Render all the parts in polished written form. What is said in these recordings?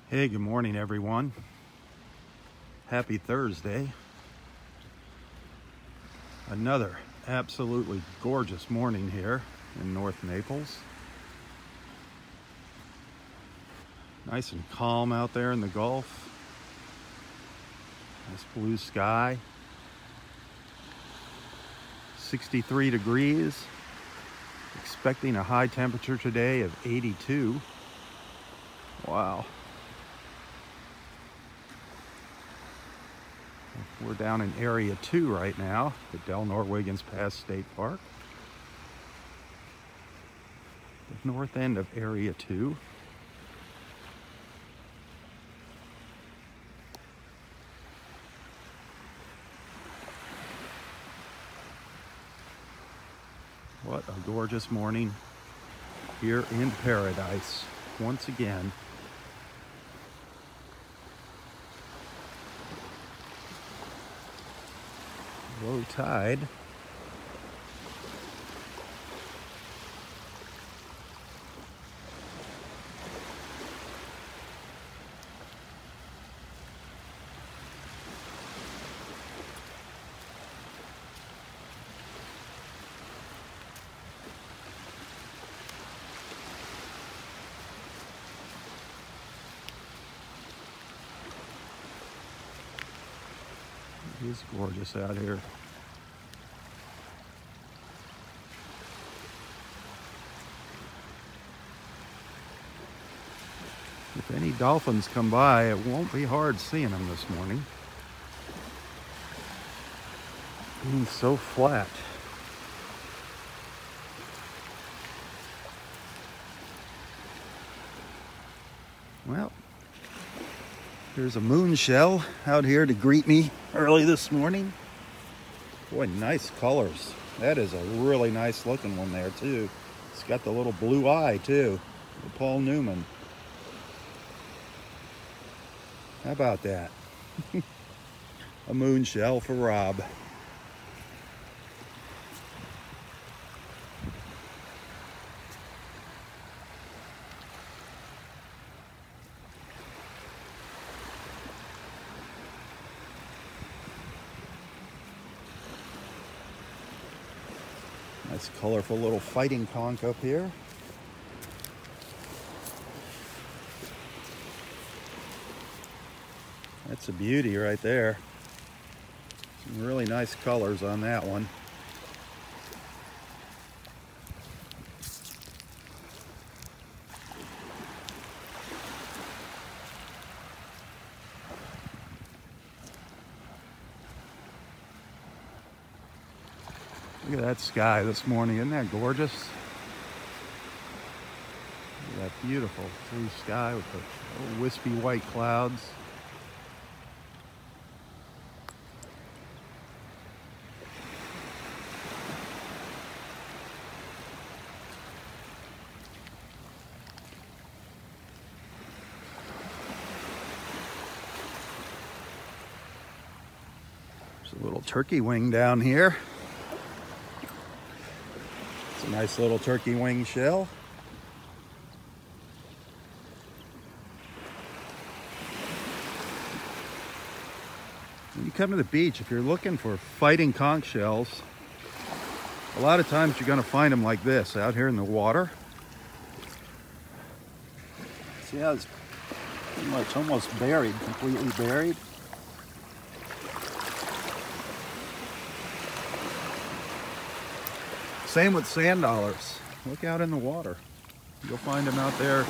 Hey, good morning, everyone. Happy Thursday. Another absolutely gorgeous morning here in North Naples. Nice and calm out there in the Gulf. Nice blue sky. 63 degrees. Expecting a high temperature today of 82. Wow. We're down in Area 2 right now at Del Norwegians Pass State Park. The north end of Area 2. What a gorgeous morning here in paradise once again. Low tide. It is gorgeous out here. If any dolphins come by, it won't be hard seeing them this morning. Being so flat. Well, there's a moon shell out here to greet me early this morning. Boy, nice colors. That is a really nice looking one there too. It's got the little blue eye too, the Paul Newman. How about that? A moon shell for Robb. Nice colorful little fighting conch up here. That's a beauty right there. Some really nice colors on that one. Look at that sky this morning. Isn't that gorgeous? Look at that beautiful blue sky with the little wispy white clouds. There's a little turkey wing down here. It's a nice little turkey wing shell. When you come to the beach, if you're looking for fighting conch shells, a lot of times you're going to find them like this out here in the water. See how it's pretty much almost buried, completely buried. Same with sand dollars. Look out in the water. You'll find them out there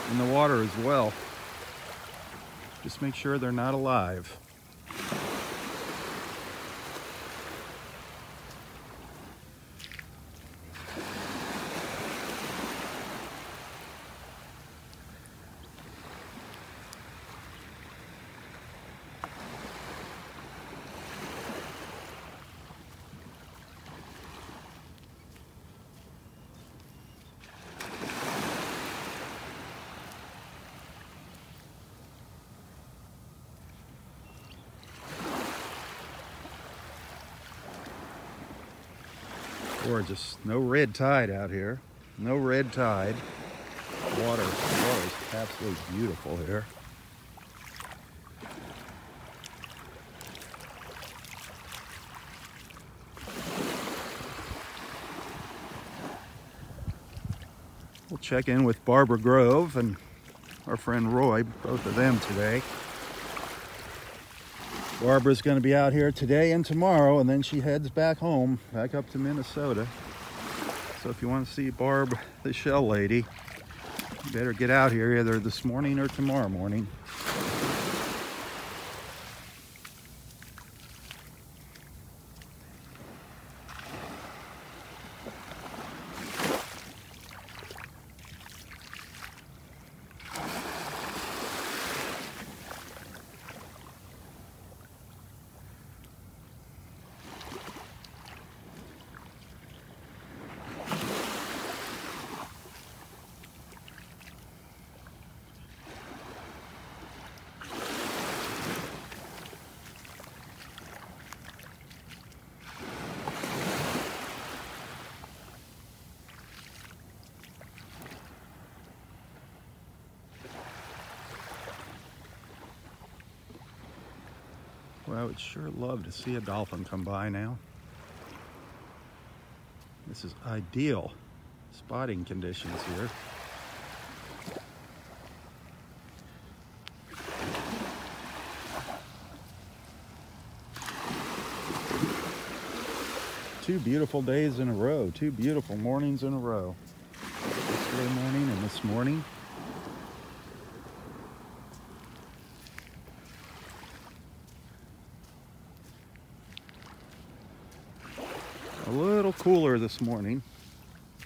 in the water as well. Just make sure they're not alive. Gorgeous. No red tide out here. No red tide. Water is absolutely beautiful here. check in with Barbara Grove and our friend Roy, both of them today. Barbara's going to be out here today and tomorrow, and then she heads back home, back up to Minnesota. So if you want to see Barb, the shell lady, you better get out here either this morning or tomorrow morning. Well, I would sure love to see a dolphin come by now. This is ideal spotting conditions here. Two beautiful days in a row, two beautiful mornings in a row. Yesterday morning and this morning. A little cooler this morning,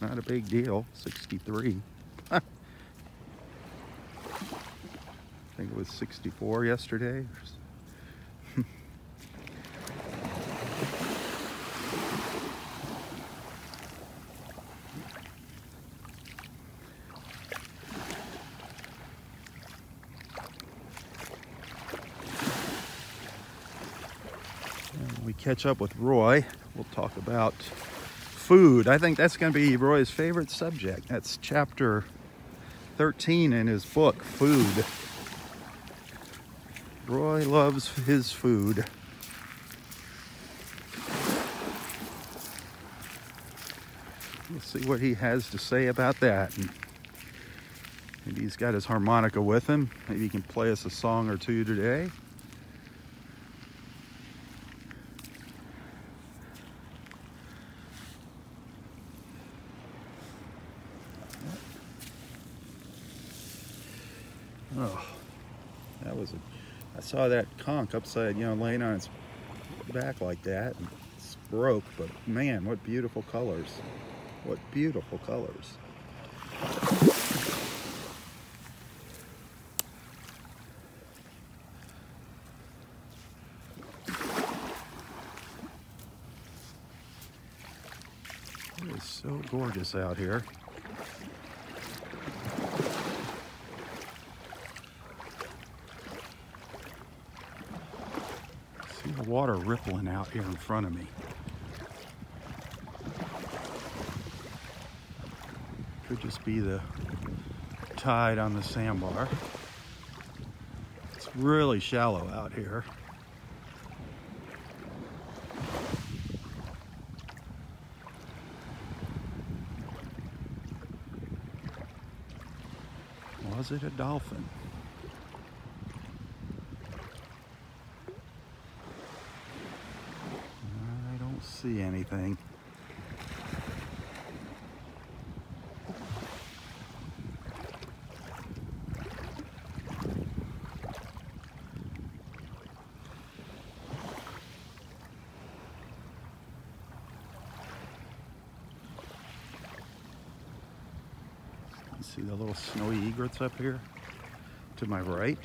not a big deal, 63. I think it was 64 yesterday. When we catch up with Roy, we'll talk about food. I think that's going to be Roy's favorite subject. That's chapter 13 in his book, Food. Roy loves his food. We'll see what he has to say about that. And maybe he's got his harmonica with him. Maybe he can play us a song or two today. Oh, I saw that conch upside, laying on its back like that, and it's broke, but man, what beautiful colors. What beautiful colors. It is so gorgeous out here. See the water rippling out here in front of me. Could just be the tide on the sandbar. It's really shallow out here. Was it a dolphin? I don't see anything. See the little snowy egrets up here to my right?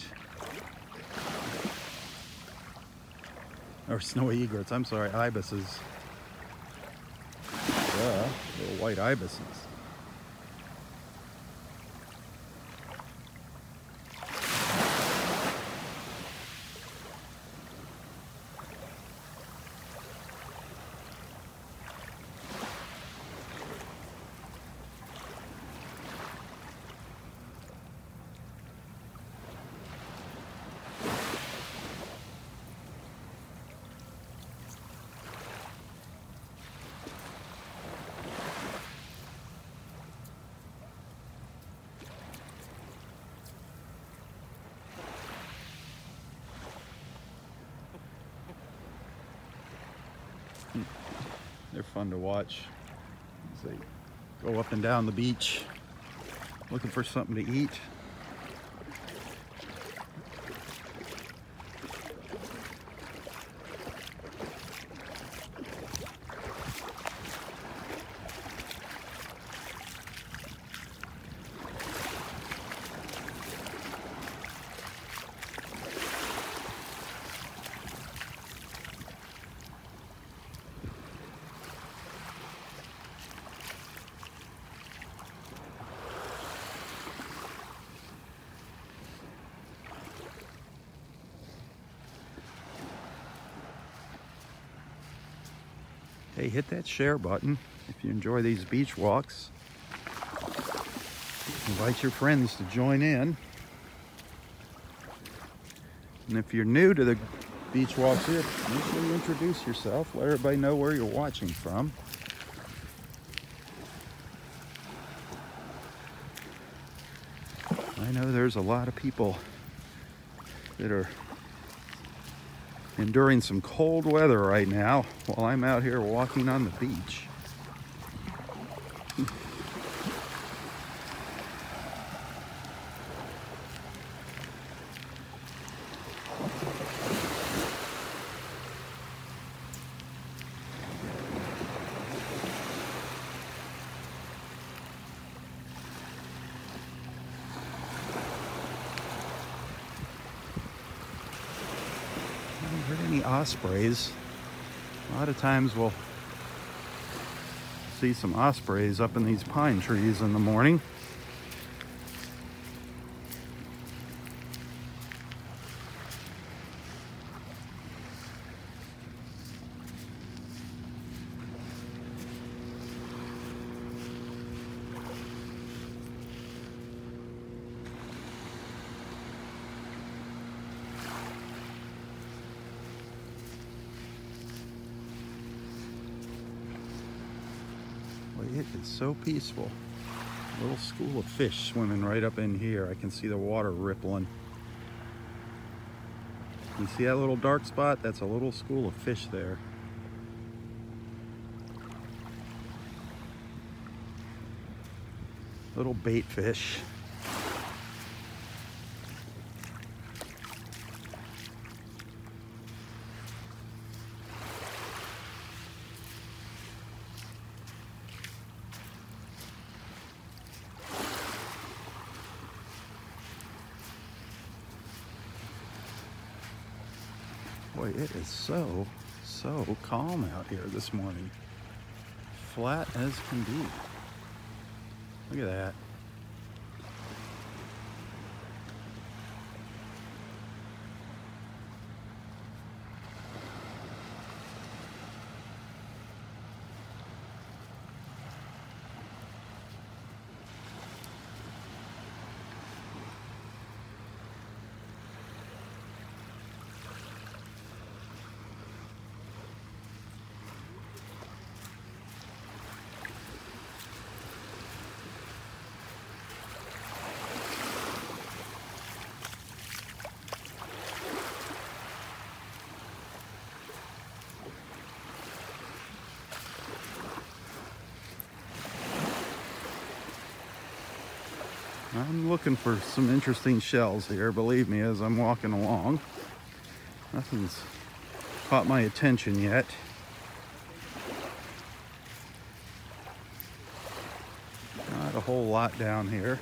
Or snowy egrets, I'm sorry, ibises. Little white ibises. They're fun to watch as they go up and down the beach looking for something to eat. Hey, hit that share button if you enjoy these beach walks. Invite your friends to join in. And if you're new to the beach walks here, make sure you introduce yourself. Let everybody know where you're watching from. I know there's a lot of people that are enduring some cold weather right now while I'm out here walking on the beach. Any ospreys. A lot of times we'll see some ospreys up in these pine trees in the morning. It is so peaceful. A little school of fish swimming right up in here. I can see the water rippling. You see that little dark spot? That's a little school of fish there. Little bait fish. Boy, it is so calm out here this morning. Flat as can be. Look at that. I'm looking for some interesting shells here, believe me, as I'm walking along. Nothing's caught my attention yet. Not a whole lot down here.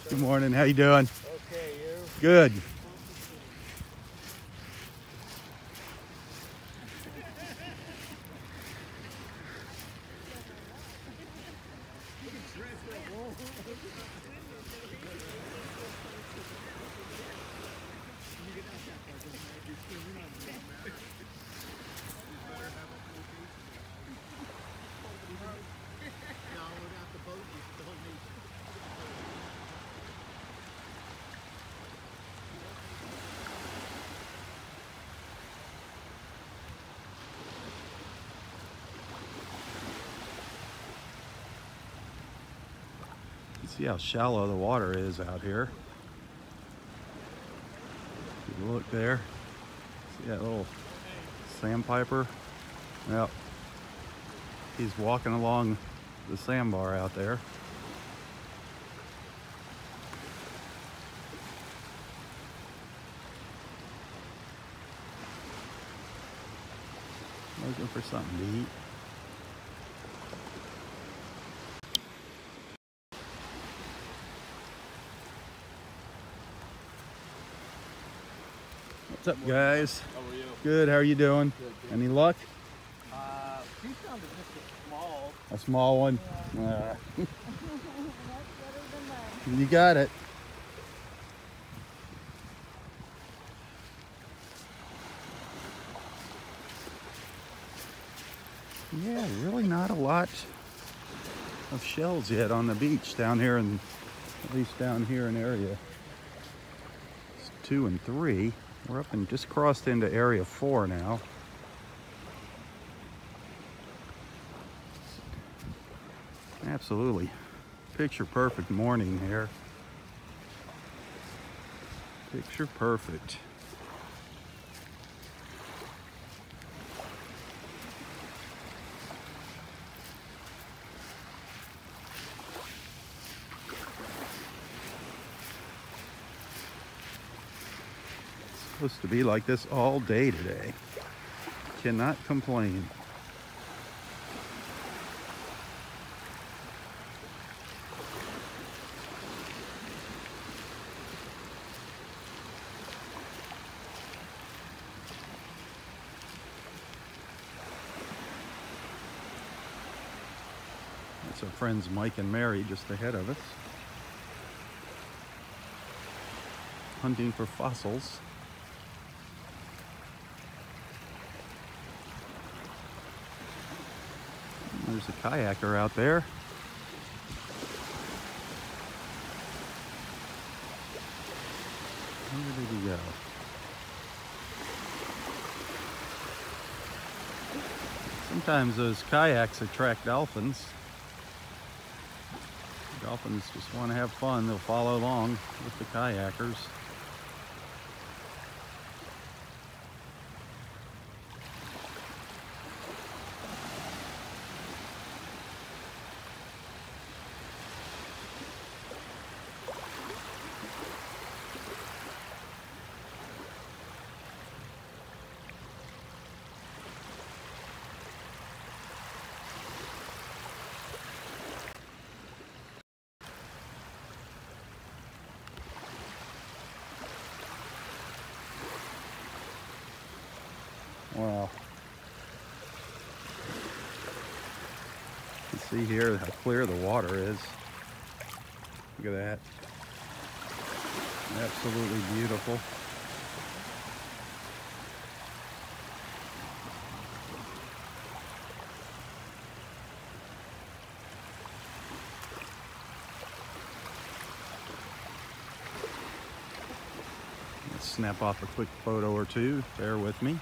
Good morning, how you doing? Okay, you? Good. See how shallow the water is out here. If you look there, see that little sandpiper? Yep. He's walking along the sandbar out there. Looking for something to eat. What's up, guys? How are you? Good. How are you doing? Good. Any luck? He found just a small. A small one? Yeah. That's better than mine. You got it. Yeah, really not a lot of shells yet on the beach down here, and at least down here in area 2 and 3. We're up and just crossed into area 4 now. Absolutely picture perfect morning here. Picture perfect. Supposed to be like this all day today. Cannot complain. That's our friends Mike and Mary just ahead of us, hunting for fossils. There's a kayaker out there. Where did he go? Sometimes those kayaks attract dolphins. Dolphins just want to have fun. They'll follow along with the kayakers. Wow. You can see here how clear the water is. Look at that. Absolutely beautiful. Let's snap off a quick photo or two. Bear with me.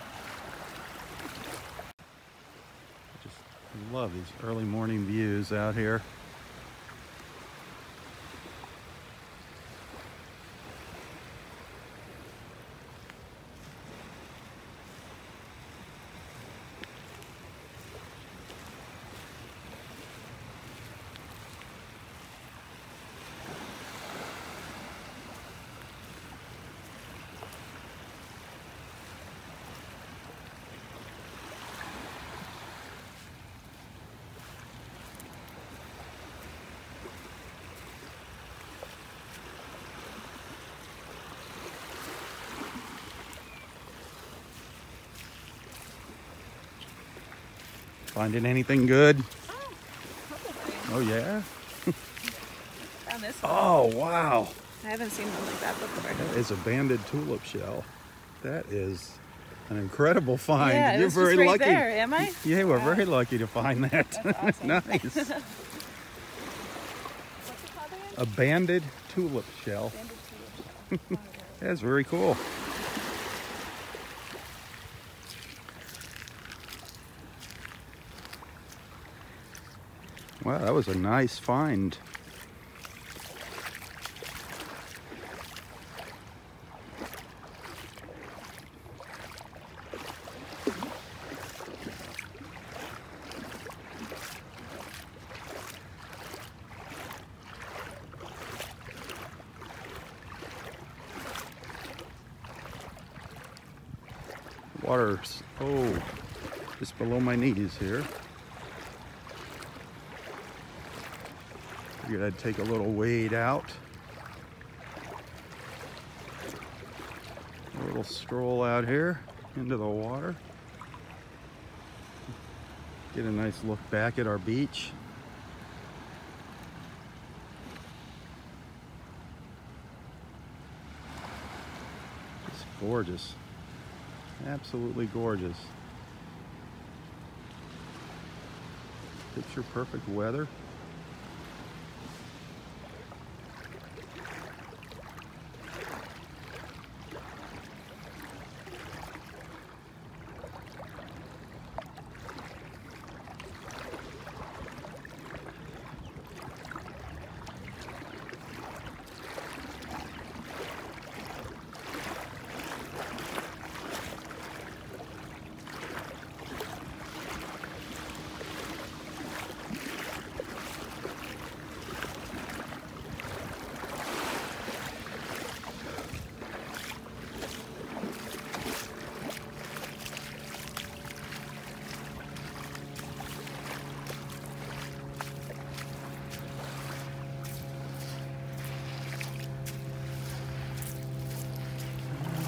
I love these early morning views out here. Finding anything good? Oh, couple things. Oh yeah? Found this one. Oh wow. I haven't seen one like that before. That is a banded tulip shell. That is an incredible find. Yeah, You're it's very just right lucky. there, am I? Yeah, we're Wow. very lucky to find that. That's awesome. Nice. What's it called again? A banded tulip shell. Banded tulip shell. That's very cool. Wow, that was a nice find. Water's, oh, just below my knees here. Figured I'd take a little wade out. A little stroll out here into the water. Get a nice look back at our beach. It's gorgeous. Absolutely gorgeous. Picture perfect weather.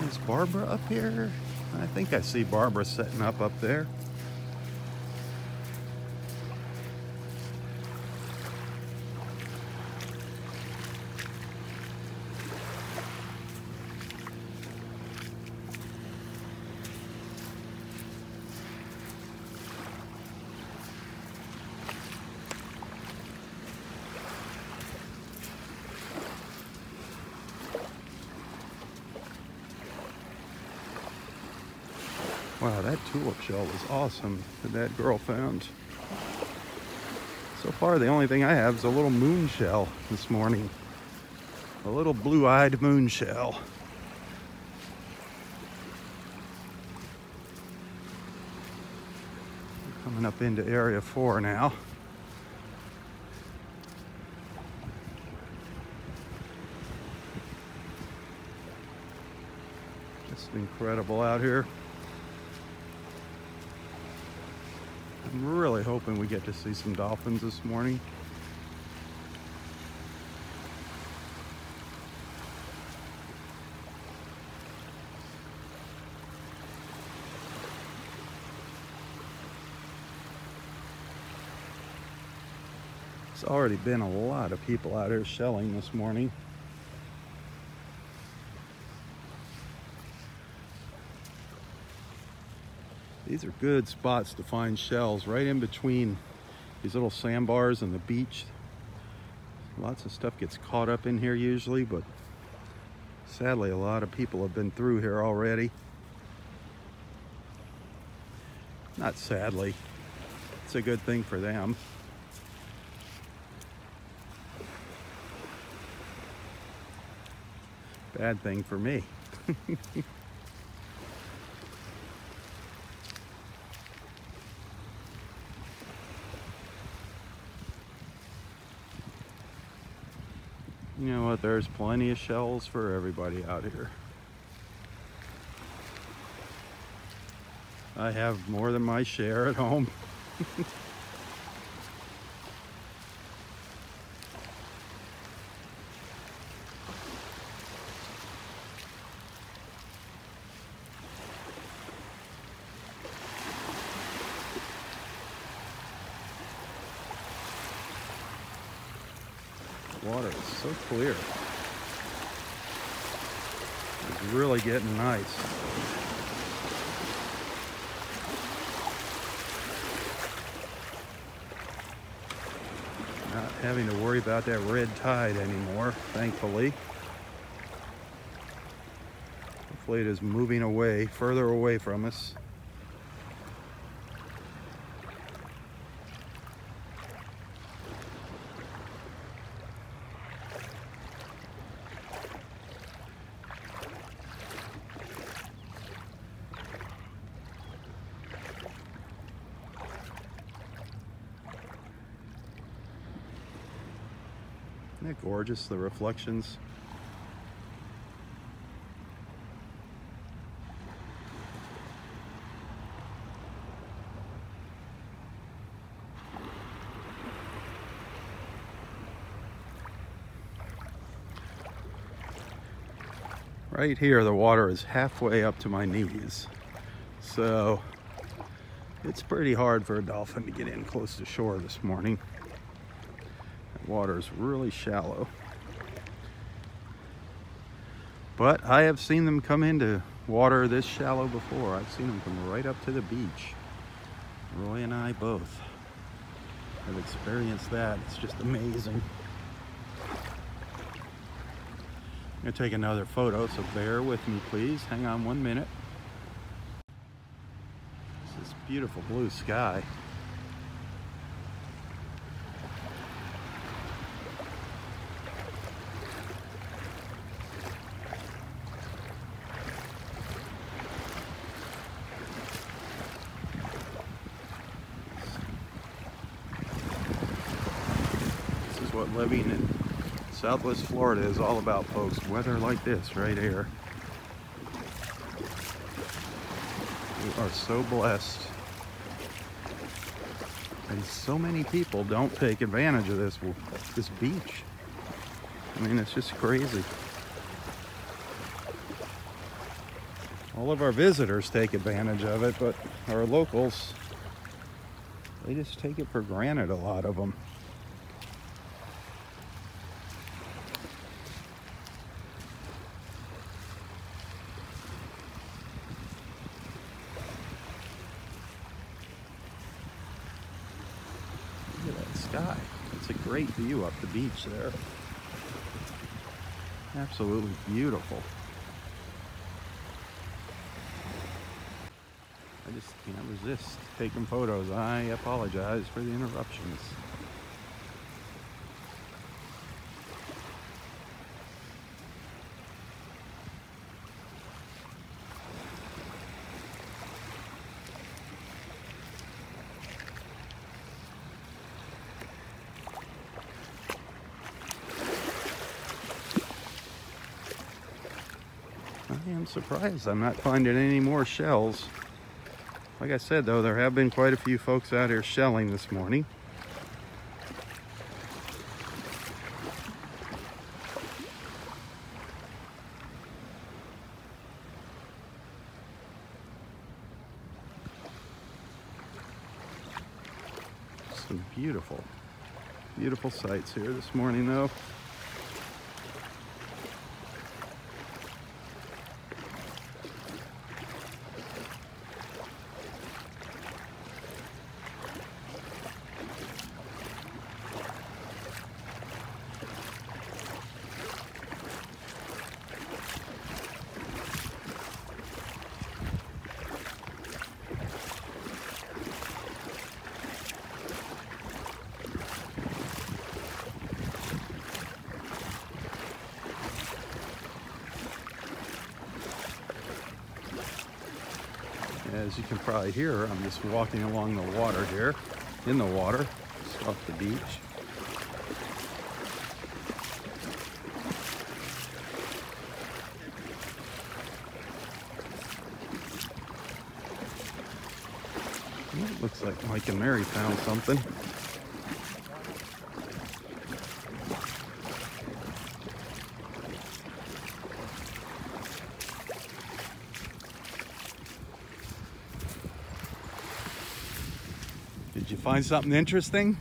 Is Barbara up here? I think I see Barbara setting up there. Wow, that tulip shell was awesome that that girl found. So far, the only thing I have is a little moon shell this morning. A little blue-eyed moon shell. Coming up into Area 4 now. Just incredible out here. I'm really hoping we get to see some dolphins this morning. There's already been a lot of people out here shelling this morning. These are good spots to find shells, right in between these little sandbars and the beach. Lots of stuff gets caught up in here usually, but sadly a lot of people have been through here already. Not sadly, it's a good thing for them. Bad thing for me. You know what, there's plenty of shells for everybody out here. I have more than my share at home. Water is so clear. It's really getting nice. Not having to worry about that red tide anymore, thankfully. Hopefully it is moving away, further away from us. Isn't that gorgeous, the reflections? Right here, the water is halfway up to my knees. So it's pretty hard for a dolphin to get in close to shore this morning. The water is really shallow. But I have seen them come into water this shallow before. I've seen them come right up to the beach. Roy and I both have experienced that. It's just amazing. I'm gonna take another photo, so bear with me, please. Hang on 1 minute. This is beautiful blue sky. This is what living in Southwest Florida is all about, folks. Weather like this right here. We are so blessed. And so many people don't take advantage of this beach. I mean, it's just crazy. All of our visitors take advantage of it, but our locals, they just take it for granted, a lot of them. Sky. It's a great view up the beach there. Absolutely beautiful. I just can't resist taking photos. I apologize for the interruptions. I am surprised I'm not finding any more shells. Like I said, though, there have been quite a few folks out here shelling this morning. Some beautiful, beautiful sights here this morning, though. As you can probably hear, I'm just walking along the water here, in the water, just off the beach. It looks like Mike and Mary found something. Did you find something interesting?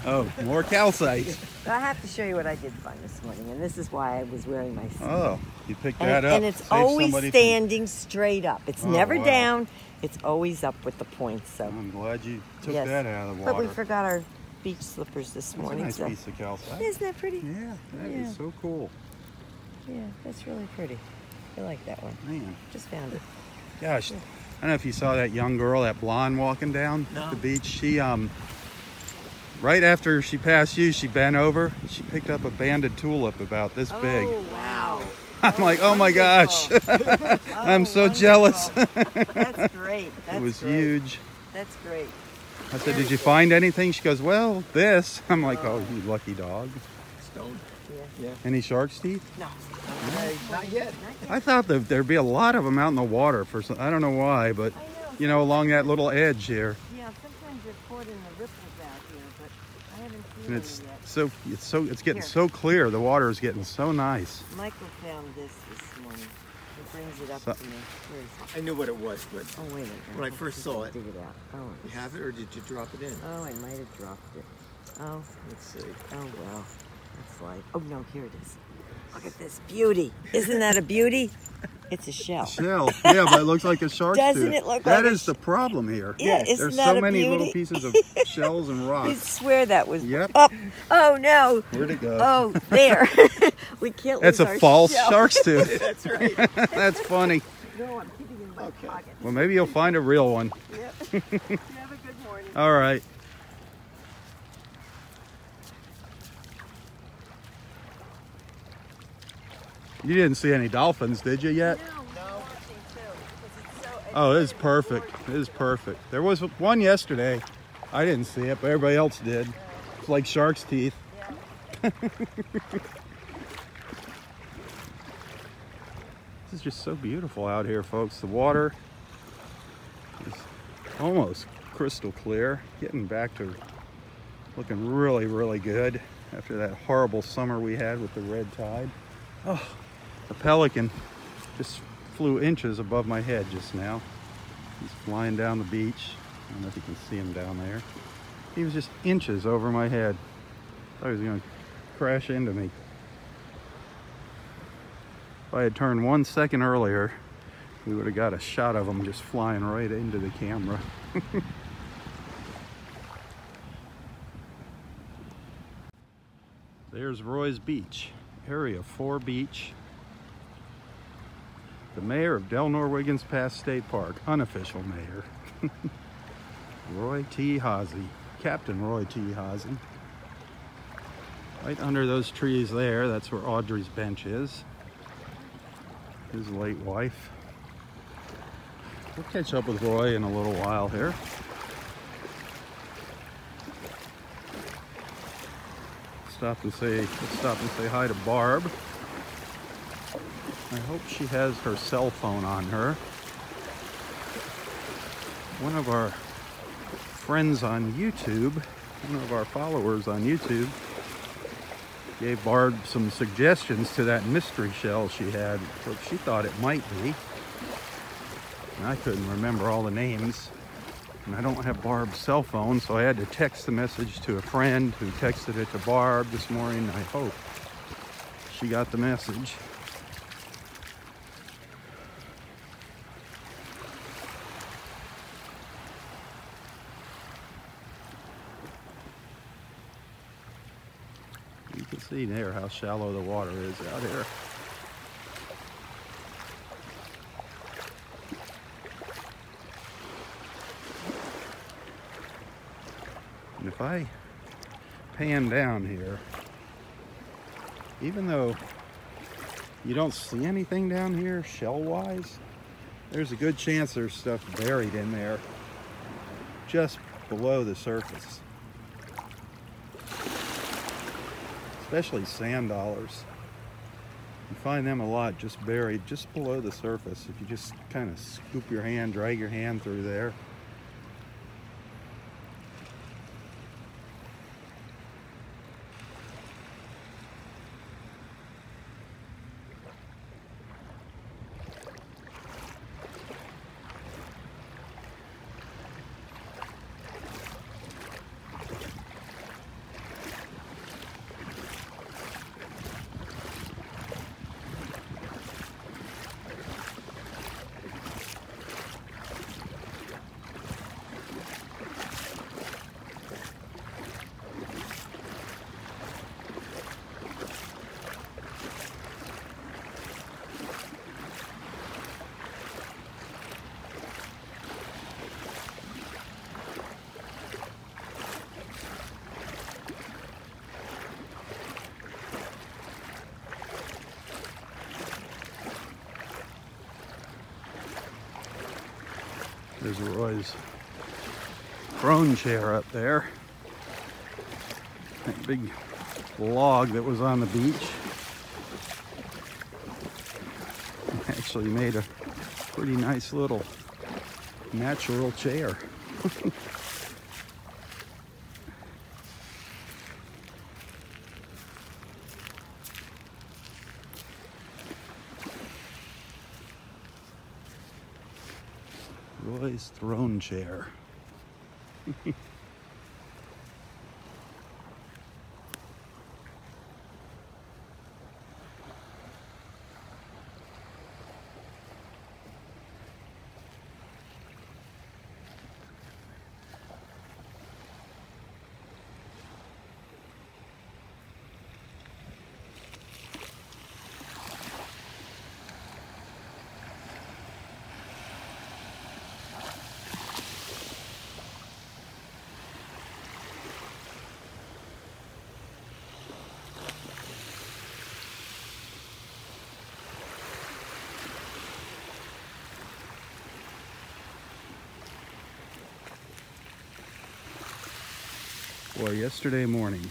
Oh, more calcite. I have to show you what I did find this morning, and this is why I was wearing my suit. Oh, you picked that up. And it's always standing straight up. It's never down. It's always up with the points. So I'm glad you took that out of the water. But we forgot our beach slippers this morning. That's a nice piece of calcite. Isn't that pretty? Yeah, that is so cool. Yeah, that's really pretty. I like that one. Man. Just found it. Gosh, I don't know if you saw that young girl, that blonde walking down the beach. She, right after she passed you, she bent over. She picked up a banded tulip about this big. Oh, wow. I'm like, oh my gosh. I'm so jealous. That's great. It was huge. That's great. I said, did you find anything? She goes, well, this. I'm like, oh, you lucky dog. Stone. Yeah. Any shark's teeth? No. Not yet. I thought that there'd be a lot of them out in the water for some, I don't know why, but along that little edge here. Yeah, sometimes they're caught in the ripples out here, but I haven't seen And it's getting so clear. The water is getting so nice. Michael found this morning. He brings it up So- to me. Where is it? I knew what it was, but Oh, wait a minute. when I first saw it, Dig it out. Oh, you have it or did you drop it in? oh, I might have dropped it. Oh, Let's see. oh well. That's like, oh no, here it is. Look at this beauty. Isn't that a beauty? It's a shell. Shell. Yeah, but it looks like a shark's Doesn't tooth. it look That like a is the problem here. Yeah, isn't There's that so a many beauty? little pieces of shells and I rocks. swear that was Yep. up. Oh no. Where'd it go? Oh, there. We can't That's lose a our false shell. shark's tooth. That's right. That's funny. No, I'm keeping it in my Okay. pocket. Well, maybe you'll find a real one. Yep. You have a good morning. All right. You didn't see any dolphins, did you yet? No, I'm watching too, because it's so Oh, it is perfect. It is perfect. There was one yesterday. I didn't see it, but everybody else did. It's like shark's teeth. Yeah. This is just so beautiful out here, folks. The water is almost crystal clear. Getting back to looking really, really good after that horrible summer we had with the red tide. Oh, the pelican just flew inches above my head just now. He's flying down the beach. I don't know if you can see him down there. He was just inches over my head. I thought he was going to crash into me. If I had turned 1 second earlier, we would have got a shot of him just flying right into the camera. There's Roy's Beach, Area 4 Beach. The mayor of Delnor Wiggins Pass State Park, unofficial mayor. Roy T. Haase, Captain Roy T. Haase. Right under those trees there, that's where Audrey's bench is. His late wife. We'll catch up with Roy in a little while here. Let's stop and say hi to Barb. I hope she has her cell phone on her. One of our friends on YouTube, one of our followers on YouTube, gave Barb some suggestions to that mystery shell she had, what she thought it might be. And I couldn't remember all the names. And I don't have Barb's cell phone, so I had to text the message to a friend who texted it to Barb this morning. I hope she got the message. You can see there how shallow the water is out here. And if I pan down here, even though you don't see anything down here shell-wise, there's a good chance there's stuff buried in there just below the surface. Especially sand dollars. You find them a lot just buried just below the surface. If you just kind of scoop your hand, drag your hand through there. There's Roy's throne chair up there. That big log that was on the beach actually made a pretty nice little natural chair. Roy's throne chair. Boy, yesterday morning,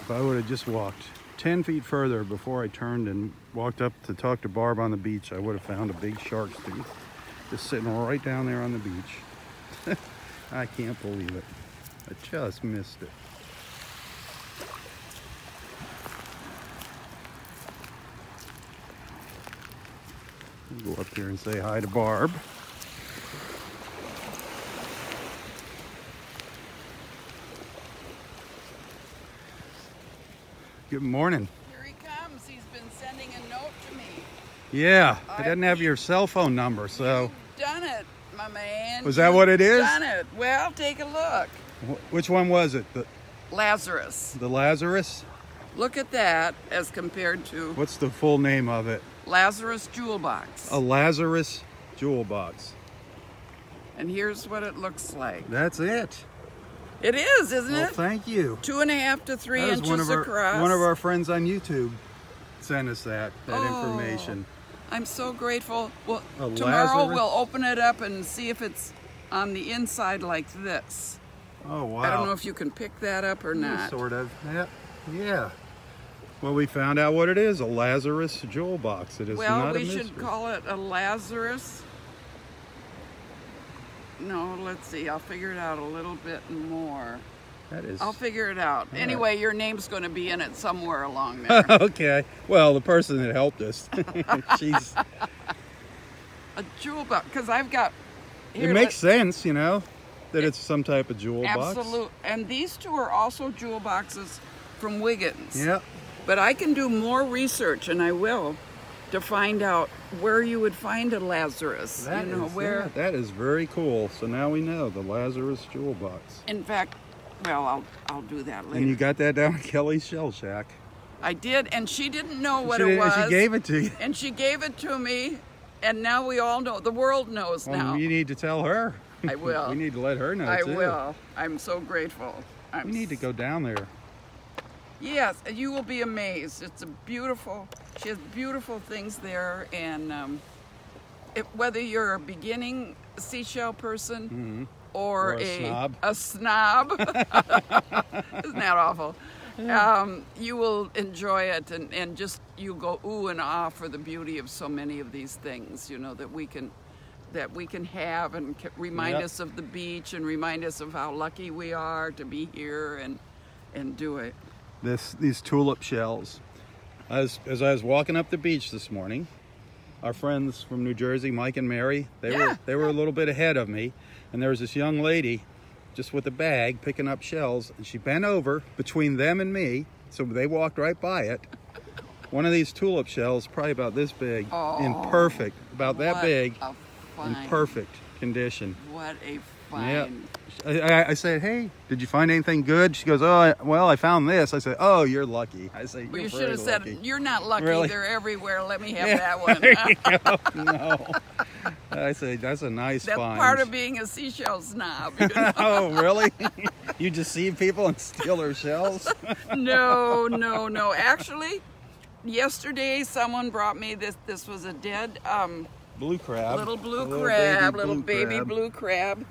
if I would have just walked 10 feet further before I turned and walked up to talk to Barb on the beach, I would have found a big shark's tooth just sitting right down there on the beach. I can't believe it. I just missed it. I'll go up here and say hi to Barb. Good morning. Here he comes. He's been sending a note to me. Yeah, I didn't have your cell phone number, so. You've done it, my man. Was that what it is? Done it. Well, take a look. Which one was it? Lazarus. The Lazarus? Look at that as compared to What's the full name of it? Lazarus Jewel Box. A Lazarus jewel box. And here's what it looks like. That's it. It is, isn't Well, it? thank you. 2.5 to 3 That was inches across. one of our friends on YouTube sent us that Oh. information. I'm so grateful. Well, A tomorrow Lazarus? we'll open it up and see if it's on the inside like this. Oh, wow. I don't know if you can pick that up or not. Sort of. Yeah. Well, we found out what it is, a Lazarus jewel box. It is Well, not a we mystery. should call it a Lazarus. No, let's see. I'll figure it out a little bit more. That is. I'll figure it out. All Anyway, your name's going to be in it somewhere along there. Okay. Well, the person that helped us, she's. A jewel box, because I've got. It makes sense, you know, that it's some type of jewel box. Absolute. And these two are also jewel boxes from Wiggins. Yeah. But I can do more research, and I will, to find out where you would find a Lazarus. That you know is, where. yeah, that is very cool. So now we know the Lazarus jewel box. In fact, well, I'll do that later. And you got that down at Kelly's Shell Shack. I did, and she didn't know what She it did- was. and she gave it to you. And she gave it to me, and now we all know. The world knows Well, now. you need to tell her. I will. We need to let her know I too. will. I'm so grateful. We need to go down there. Yes, you will be amazed. It's a beautiful. She has beautiful things there, and whether you're a beginning seashell person or a snob. isn't that awful? You will enjoy it, and just you go ooh and ah for the beauty of so many of these things. You know that we can have and remind Yep. us of the beach and remind us of how lucky we are to be here and do it. These tulip shells. As I was walking up the beach this morning, our friends from New Jersey, Mike and Mary, they were a little bit ahead of me, and there was this young lady just with a bag picking up shells, and she bent over between them and me, so they walked right by it. One of these tulip shells, probably about this big, in perfect, about that What big, a in find. perfect condition. What a Yeah. find. I said, hey, did you find anything good? She goes, oh, well, I found this. I said, oh, you're lucky. I said, Well, you're you should have said, lucky. you're not lucky. Really? They're everywhere. Let me have Yeah, that one. there you go. No. I said, that's a nice That's find. part of being a seashell snob. You know? Oh, really? You just see people and steal their shells? No. Actually, yesterday someone brought me this. This was a dead Blue crab. little blue A little crab, baby little blue baby crab. blue crab.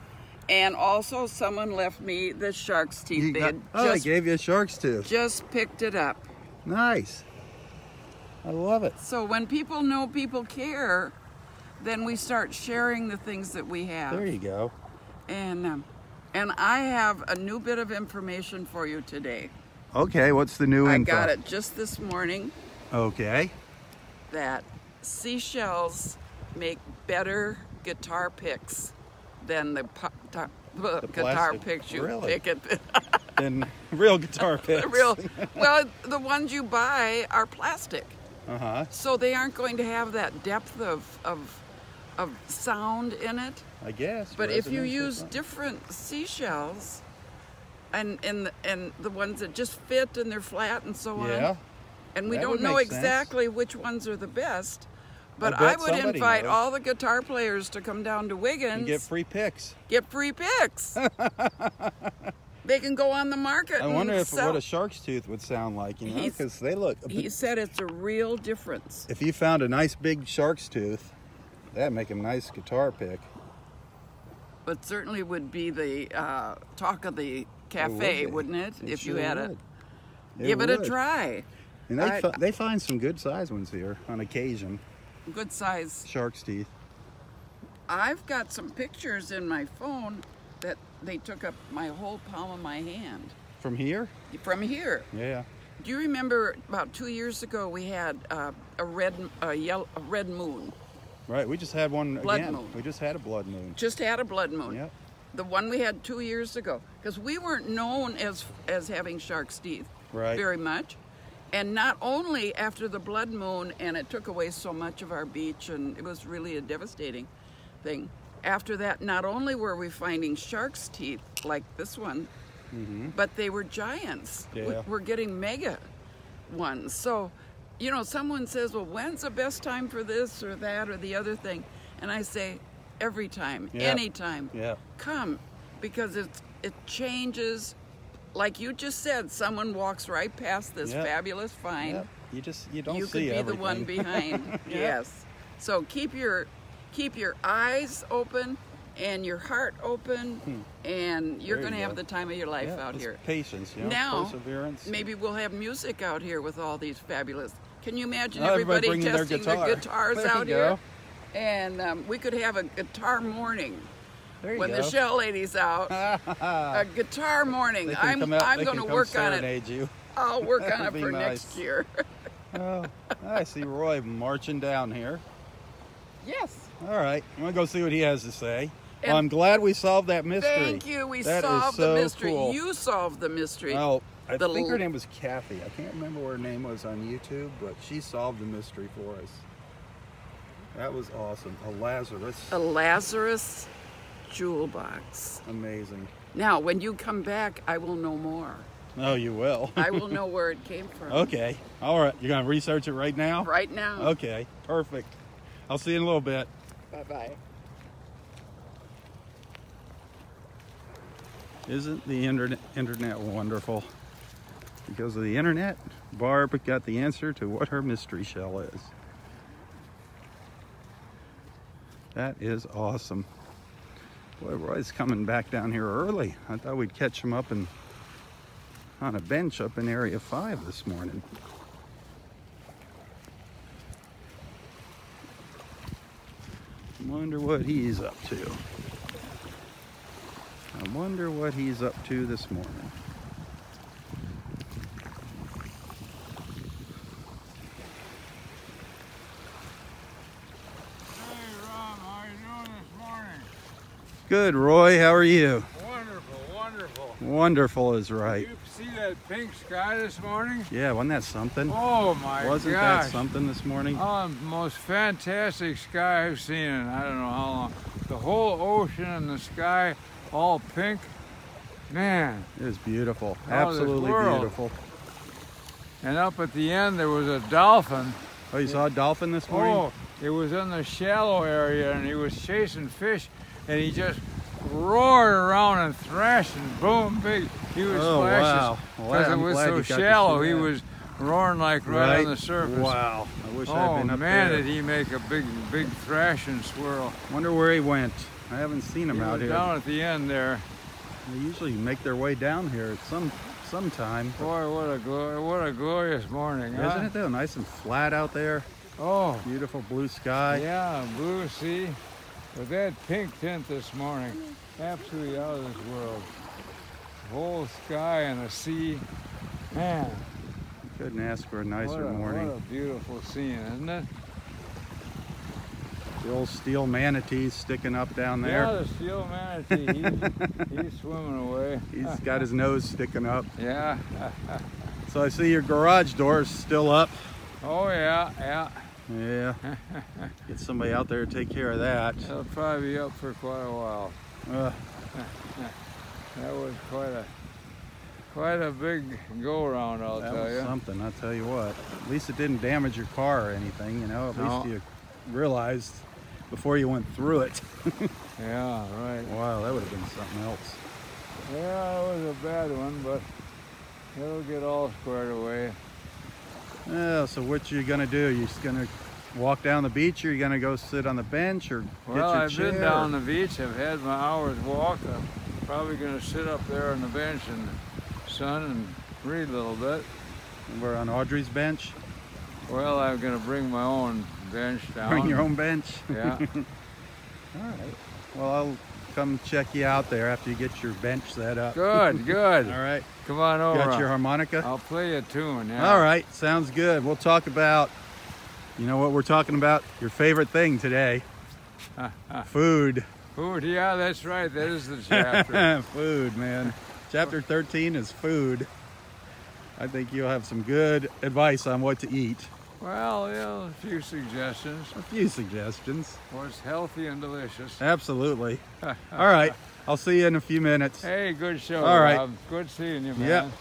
And also someone left me the shark's teeth. You They got- had I just, gave you a shark's tooth. just picked it up. Nice. I love it. So when people know people care, then we start sharing the things that we have. There you go. And I have a new bit of information for you today. Okay, what's the new I info? got it just this morning Okay. that seashells make better guitar picks than the guitar plastic, picks you really? pick at And real guitar picks. well, the ones you buy are plastic, So they aren't going to have that depth of sound in it. I guess. But if you resonance or use something. different seashells, and the ones that just fit and they're flat and so Yeah. on, and we That don't would know make sense. exactly which ones are the best, but I bet I would somebody invite knows. all the guitar players to come down to Wiggins. And get free picks. Get free picks. They can go on the market. I wonder and if sell. what a shark's tooth would sound like, you know, He's- because they look. He said it's a real difference. If you found a nice big shark's tooth, that'd make a nice guitar pick. But certainly would be the talk of the cafe, be. wouldn't it? It If you sure had would. give it a would. try. And they find some good size ones here on occasion. Good size. Shark's teeth. I've got some pictures in my phone that they took up my whole palm of my hand From here? from here. Yeah. Do you remember about 2 years ago we had a red moon? Right. We just had one Blood again. moon. We just had a blood moon. Just had a blood moon. Yep. The one we had 2 years ago, because we weren't known as having shark's teeth Right. very much. And not only after the blood moon, and it took away so much of our beach, and it was really a devastating thing. After that, not only were we finding shark's teeth like this one, but they were giants. Yeah. We're getting mega ones. So, you know, someone says, well, when's the best time for this or that or the other thing? And I say, every time, Yeah. anytime. Yeah. Come, because it changes. Like you just said, someone walks right past this Yep. fabulous find. Yep. You don't You see could be everything. the one behind. Yes. So keep your eyes open and your heart open, and you're There going to you have go. the time of your life Yeah, out just here. patience, you know, Now, perseverance. maybe we'll have music out here with all these fabulous. Can you imagine Oh, everybody everybody bringing their testing guitar. their guitars There you out go. here? And we could have a guitar morning. There you When go. the shell lady's out, a guitar morning. They can come out, I'm they going can to come work on it. serenade you. I'll work on it That'd be for nice. next year. Oh, I see Roy marching down here. Yes. All right, I'm gonna go see what he has to say. And Well, I'm glad we solved that mystery. Thank you. We That is solved so the mystery. cool. You solved the mystery. Oh, I The think her l- name was Kathy. I can't remember what her name was on YouTube, but she solved the mystery for us. That was awesome. A Lazarus. A Lazarus jewel box. Amazing. Now, when you come back, I will know more. Oh, you will. I will know where it came from. Okay. All right. You're gonna research it right now? Right now. Okay. Perfect. I'll see you in a little bit. Bye-bye. Isn't the internet wonderful? Because of the internet, Barb got the answer to what her mystery shell is. That is awesome. Boy, Roy's coming back down here early. I thought we'd catch him up on a bench up in Area 5 this morning. Wonder what he's up to. I wonder what he's up to this morning. Hey, Rob, how you doing this morning? Good, Roy. How are you? Wonderful, wonderful. Wonderful is right. You see that pink sky this morning? Yeah, wasn't that something? Oh my Wasn't gosh. that something this morning? Oh, the most fantastic sky I've seen in I don't know how long. The whole ocean and the sky all pink. Man. It was beautiful. this Absolutely world. beautiful. And up at the end there was a dolphin. Oh, you saw a dolphin this morning? Oh, it was in the shallow area and he was chasing fish and he just roared around and thrashed and boom, big. He was Oh, flashes. wow. Well, Because it I'm was glad so you got to see shallow, he that. was roaring like right on the surface. Wow. I wish I'd Oh been up man, there. did he make a big thrashing swirl. Wonder where he went. I haven't seen him He out was here. down at the end there. They usually make their way down here at some time. Boy, what a glorious morning, huh? Isn't it though? Nice and flat out there. Oh, Beautiful blue sky. yeah, blue sea. With that pink tint this morning, absolutely out of this world. The whole sky and the sea. Man, Couldn't ask for a nicer what morning. a beautiful scene, isn't it? The old Steel Manatee sticking up down there. Yeah, the Steel Manatee, he's swimming away. He's got his nose sticking up. Yeah. So I see your garage door is still up. Oh, yeah, yeah. Yeah. Get somebody out there to take care of that. It'll probably be up for quite a while. That was quite a big go-around, I'll That tell was you. something, I'll tell you what. At least it didn't damage your car or anything, you know. At No. least you realized before you went through it. Yeah, right. Wow, that would have been something else. Yeah, it was a bad one, but it'll get all squared away. Yeah, so what you gonna do? You just gonna walk down the beach, or you gonna go sit on the bench, or Well, get your I've chair? been down the beach. I've had my hour's walk. I'm probably going to sit up there on the bench in the sun and read a little bit. We're on Audrey's bench. Well, I'm going to bring my own bench down. Bring your own bench. Yeah. All right. Well, I'll come check you out there after you get your bench set up. Good, good. All right. Come on over. Got your harmonica? I'll play a tune, yeah. All right. Sounds good. We'll talk about, you know what we're talking about? Your favorite thing today. Food. Food, yeah, that's right. That is the chapter. Food, man. Chapter 13 is food. I think you'll have some good advice on what to eat. Well, yeah, a few suggestions. A few suggestions. What's healthy and delicious. Absolutely. All right. I'll see you in a few minutes. Hey, good show, All right. Rob. Good seeing you, man. Yep.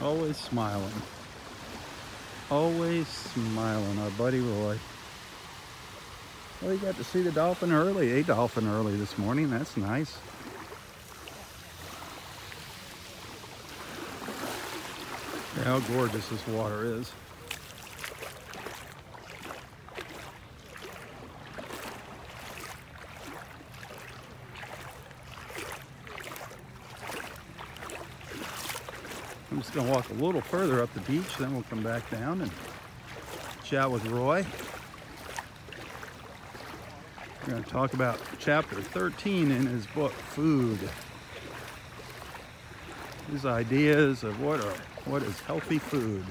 Always smiling. Always smiling, our buddy Roy. Well, you got to see the dolphin early, a dolphin early this morning. That's nice. Yeah, how gorgeous this water is. I'm just going to walk a little further up the beach, then we'll come back down and chat with Roy. We're going to talk about chapter 13 in his book, Food. His ideas of what is healthy food.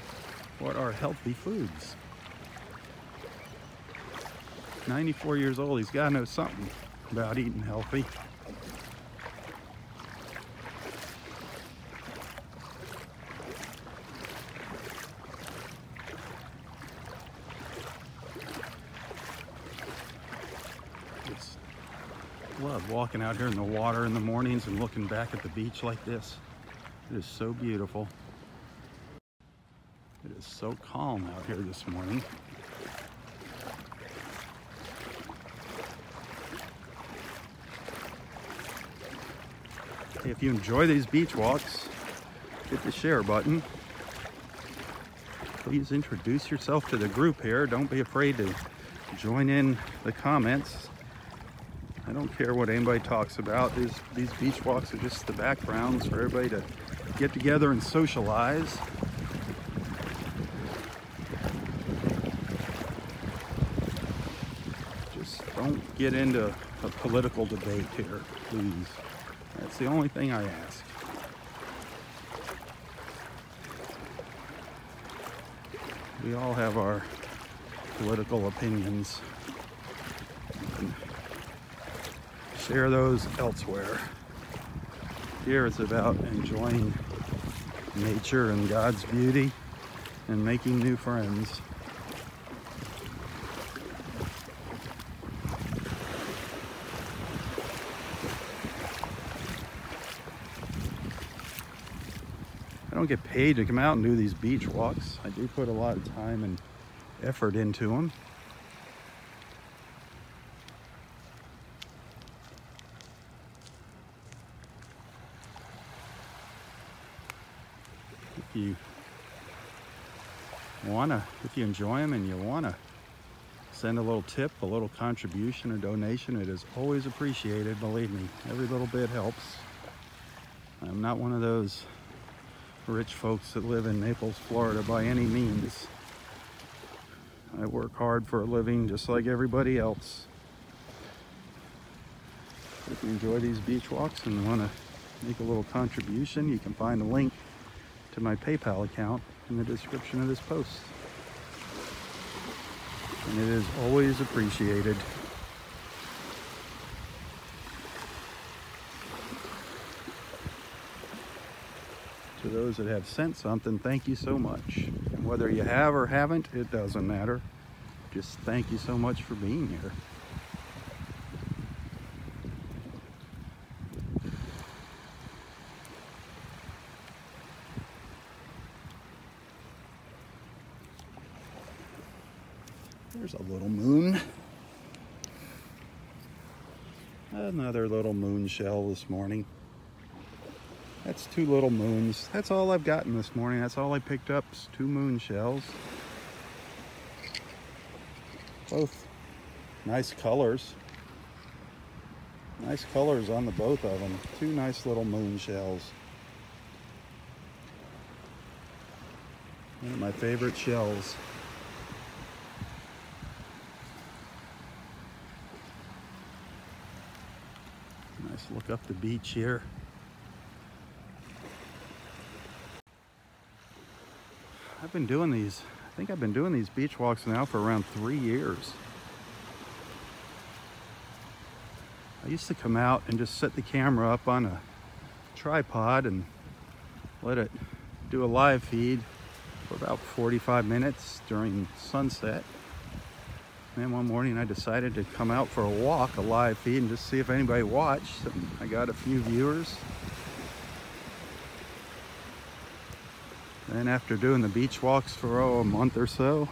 What are healthy foods? 94 years old, he's got to know something about eating healthy. Love walking out here in the water in the mornings and looking back at the beach like this. It is so beautiful. It is so calm out here this morning. If you enjoy these beach walks, hit the share button. Please introduce yourself to the group here. Don't be afraid to join in the comments. I don't care what anybody talks about. These beach walks are just the backgrounds for everybody to get together and socialize. Just don't get into a political debate here, please. That's the only thing I ask. We all have our political opinions. Share those elsewhere. Here it's about enjoying nature and God's beauty and making new friends. I don't get paid to come out and do these beach walks. I do put a lot of time and effort into them. If you enjoy them and you wanna send a little tip, a little contribution or donation, it is always appreciated, believe me. Every little bit helps. I'm not one of those rich folks that live in Naples, Florida by any means. I work hard for a living just like everybody else. If you enjoy these beach walks and want to make a little contribution, you can find a link to my PayPal account in the description of this post. And it is always appreciated. To those that have sent something, thank you so much. And whether you have or haven't, it doesn't matter. Just thank you so much for being here. There's a little moon. Another little moon shell this morning. That's 2 little moons. That's all I've gotten this morning. That's all I picked up is 2 moon shells. Both nice colors. Nice colors on the both of them. 2 nice little moon shells. One of my favorite shells. Nice look up the beach here. I've been doing these, I think I've been doing these beach walks now for around 3 years. I used to come out and just set the camera up on a tripod and let it do a live feed for about 45 minutes during sunset. And then one morning I decided to come out for a walk, a live feed, and just see if anybody watched. And I got a few viewers. Then after doing the beach walks for a month or so,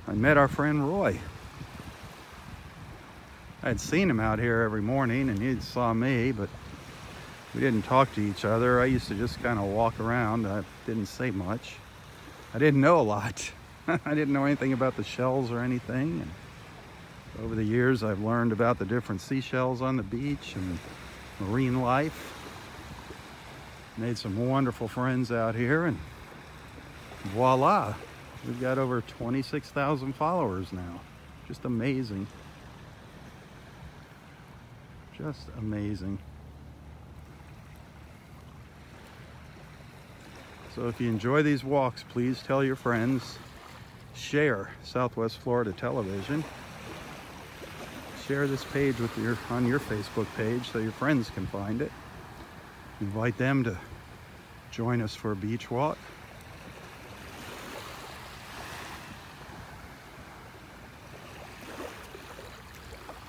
I met our friend Roy. I had seen him out here every morning and he saw me, but we didn't talk to each other. I used to just kind of walk around. I didn't say much. I didn't know a lot. I didn't know anything about the shells or anything. And over the years, I've learned about the different seashells on the beach and marine life. Made some wonderful friends out here, and voila, we've got over 26,000 followers now. Just amazing. Just amazing. So if you enjoy these walks, please tell your friends. Share Southwest Florida Television. Share this page on your Facebook page so your friends can find it. Invite them to join us for a beach walk.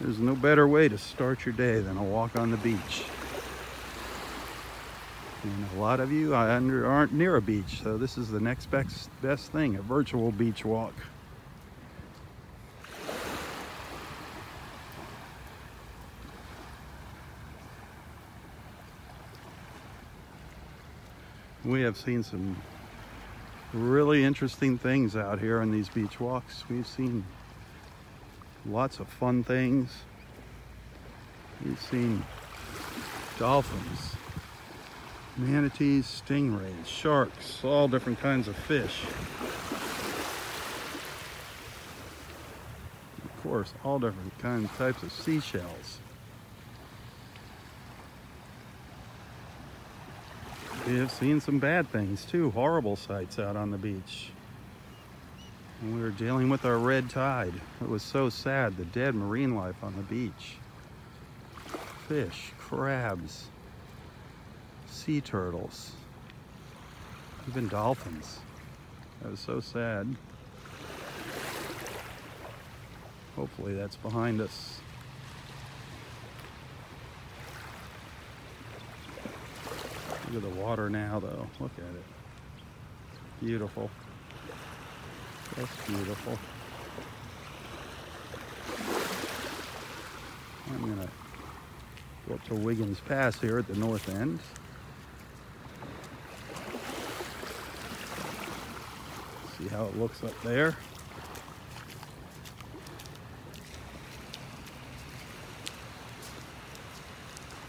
There's no better way to start your day than a walk on the beach. And a lot of you aren't near a beach, so this is the next best thing, a virtual beach walk. We have seen some really interesting things out here on these beach walks. We've seen lots of fun things. We've seen dolphins, manatees, stingrays, sharks, all different kinds of fish. Of course, all different types of seashells. We have seen some bad things too, horrible sights out on the beach. And we were dealing with our red tide. It was so sad, the dead marine life on the beach. Fish, crabs, sea turtles, even dolphins. That was so sad. Hopefully that's behind us. Look at the water now though, look at it. Beautiful. That's beautiful. I'm gonna go up to Wiggins Pass here at the north end. See how it looks up there.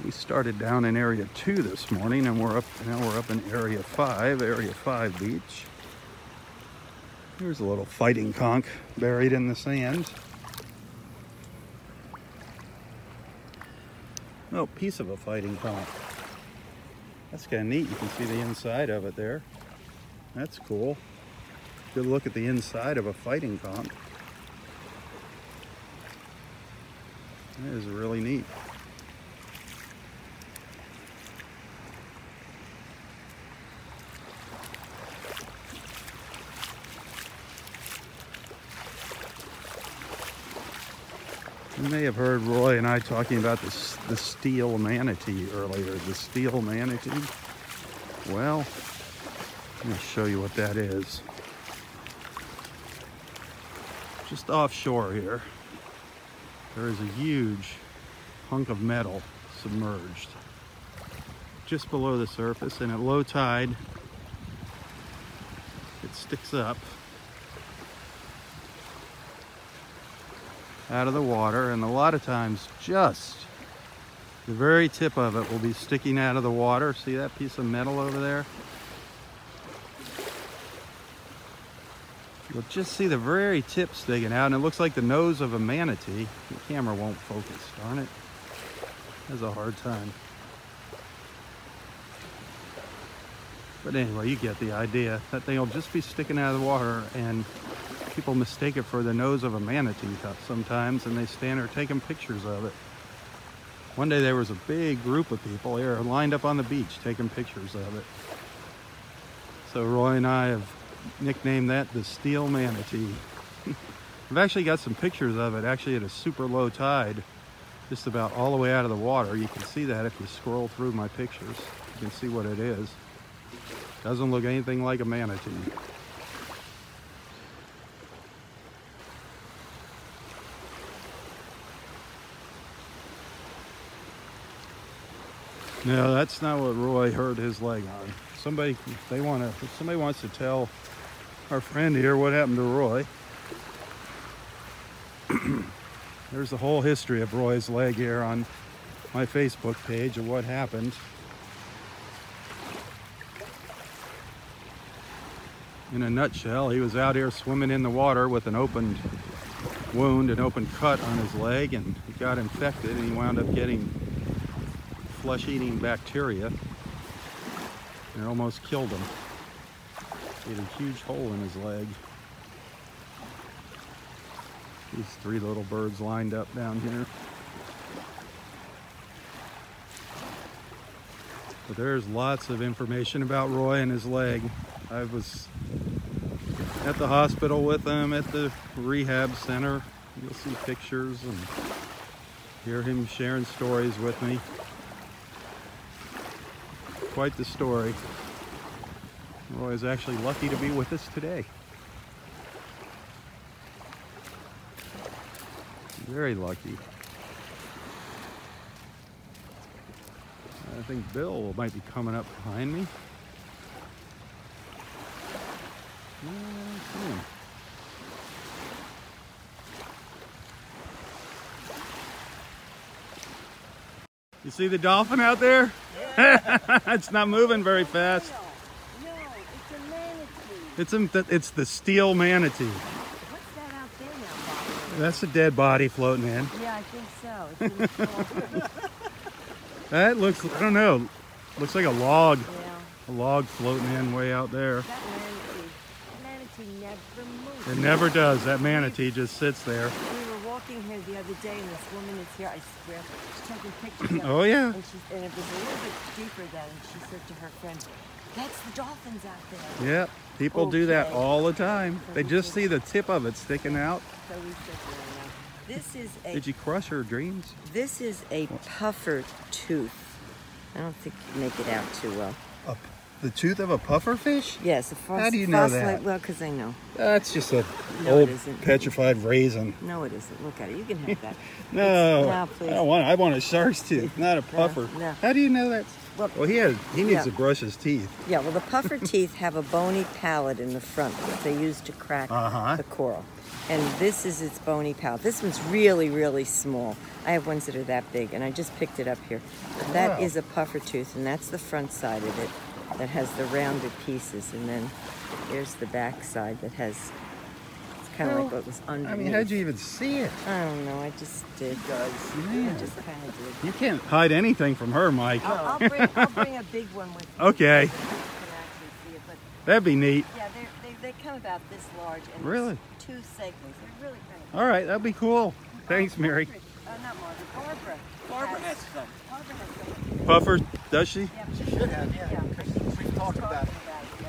We started down in Area 2 this morning, and now we're up in Area 5 beach. Here's a little fighting conch buried in the sand. Oh, piece of a fighting conch. That's kind of neat. You can see the inside of it there. That's cool. Good look at the inside of a fighting conch. That is really neat. You may have heard Roy and I talking about the Steel Manatee earlier. The Steel Manatee. Well, let me show you what that is. Just offshore here, there is a huge hunk of metal submerged just below the surface, and at low tide, it sticks up out of the water, and a lot of times just the very tip of it will be sticking out of the water. See that piece of metal over there? You'll just see the very tip sticking out, and it looks like the nose of a manatee. The camera won't focus, darn it. Has a hard time. But anyway, you get the idea. That thing will just be sticking out of the water, and people mistake it for the nose of a manatee sometimes, and they stand there taking pictures of it. One day there was a big group of people here lined up on the beach taking pictures of it. So Roy and I have nicknamed that the Steel Manatee. I've actually got some pictures of it actually at a super low tide, just about all the way out of the water. You can see that if you scroll through my pictures. You can see what it is. Doesn't look anything like a manatee. No, that's not what Roy hurt his leg on. If somebody wants to tell our friend here what happened to Roy, there's the whole history of Roy's leg here on my Facebook page of what happened. In a nutshell, he was out here swimming in the water with an open wound, an open cut on his leg, and he got infected, and he wound up getting flesh-eating bacteria, and it almost killed him. He had a huge hole in his leg. These three little birds lined up down here. But there's lots of information about Roy and his leg. I was at the hospital with him, at the rehab center. You'll see pictures and hear him sharing stories with me. Quite the story. Roy is actually lucky to be with us today. Very lucky. I think Bill might be coming up behind me. You see the dolphin out there? Yeah. It's not moving very fast. No, it's a manatee. It's the Steel Manatee. What's that out there now, Bob? That's a dead body floating in. Yeah, I think so. It's in the water. That looks, I don't know, looks like a log. Yeah. A log floating in way out there. That manatee never moves. It never does. That manatee just sits there. We were walking here the other day, and this woman is here, I swear, she's taking pictures of it. Oh, yeah. And it was a little bit deeper then, and she said to her friend, that's the dolphins out there. Yeah, people do that Okay. all the time. They just see the tip of it sticking out. So we said, no. This is Did you crush her dreams? This is a puffer tooth. I don't think you make it out too well. The tooth of a puffer fish? Yes, How do you know that? Well, because I know. That's just a No, old it isn't. petrified raisin. No, it isn't. Look at it. You can have that. No, No, please. I don't want it. I want a shark's tooth, not a puffer. no. How do you know that? Well, He needs yeah. to brush his teeth. Yeah, well, the puffer teeth have a bony palate in the front that they use to crack Uh-huh. the coral. And this is its bony palate. This one's really, really small. I have ones that are that big, and I just picked it up here. That Wow. is a puffer tooth, and that's the front side of it that has the rounded pieces. And then here's the back side that has, it's kind of like what was underneath. I mean, how'd you even see it? I don't know, I just did. Man. I just kind of did. You can't hide anything from her, Mike. I'll bring a big one with me. Okay. So you can actually see it, but That'd be neat. Yeah, they come about this large. And Really? There's 2 segments. They're really kind of. All right, that'd be cool. Thanks, Mary. Not Margaret. Barbara. Barbara has some. Barbara has some. Puffer, does she? Yeah, She should have, yeah. Because we've talked about it.